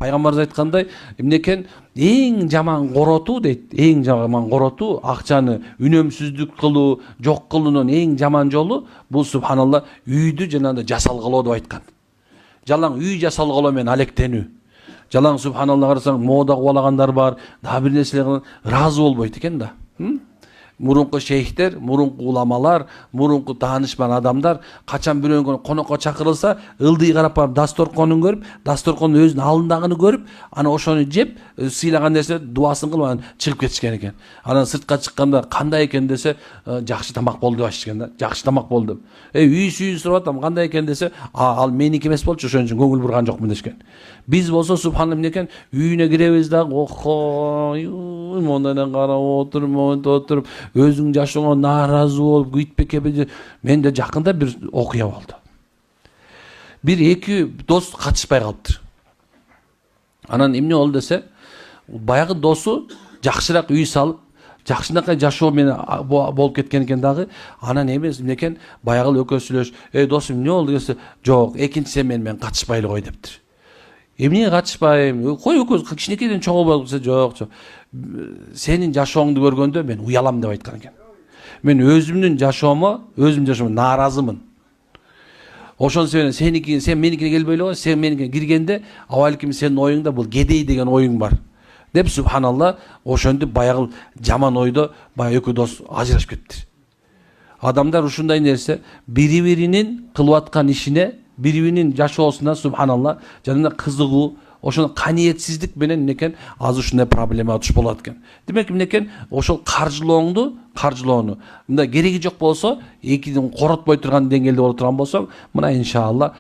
Пайгамбарыбыз айткандай, эмнекен эң жаман коротуу дейт. Эң жаман коротуу акчаны үнөмсүздүк кылуу, жок кылуунун эң жаман жолу бул субханалла үйдү жанагындай жасалгылоо деп айткан. Жалаң үй жасалгылоо менен алектенүү. Жалаң субханалла карасаң мода кубалагандар бар, дагы бир нерселер ыраазы болбойт экен да. Мурунку шейхтер, мурунку уламалар, мурунку таанышман адамдар качан бирөөгө конокко чакырылса, ылдый карап барып дасторконун көрүп, дасторкондун өзүнүн алдындагыны көрүп, аны ошону жеп, сыйлаган нерсе дуасын кылып анан чыгып кетишкен экен. Анан сыртка чыкканда кандай экен десе, жакшы тамак болду деп айтышкан да. Жакшы тамак болду. Үй сүйүн сурап атам, кандай экен десе, ал меники эмес болчу, ошон үчүн көңүл бурган жокмун дешкен. Биз болсо субханалла эмнекен, үйүнө киребиз дагы, охо, мондайдан карап отуруп, монтип отуруп, өзүң жашооңо нааразы болуп, күйтпекке. Менде жакында бир окуя болду. Бир эки дос катышпай калыптыр. Анан эмне болду десе, баягы досу жакшыраак үй салып, жакшынакай жашоо менен болуп кеткен экен дагы. Анан эмнекен, баягы экөө сүйлөш, досум эмне болду десе, жок, экинчиси мен катышпайлы кой дептир. Эмне катышпайм? Кой экөөбүз кичинекейден чоң болуп десе, жок. Сенин жашооңду көргөндө мен уялам деп айткан экен. Мен өзүмдүн жашоомо нааразымын. Ошон себептен сен меникине келбей эле кой, сен меникине киргенде абалким сенин оюңда бул кедей деген оюң бар. Деп субханалла, ошондо баягы жаман ойдо баягы экөө дос ажырашып кетти. Адамдар ушундай нерсе, бири-биринин кылып аткан ишине, бири-биринин жашоосуна субханалла, жана кызыгуу, ошону каниетсиздик менен эмнекен аз ушундай проблема туш болот экен. Демек эмнекен ошол каржылоону мындай кереги жок болсо, экинин коротпой турган деңгээлде боло турган болсоң, мына иншалла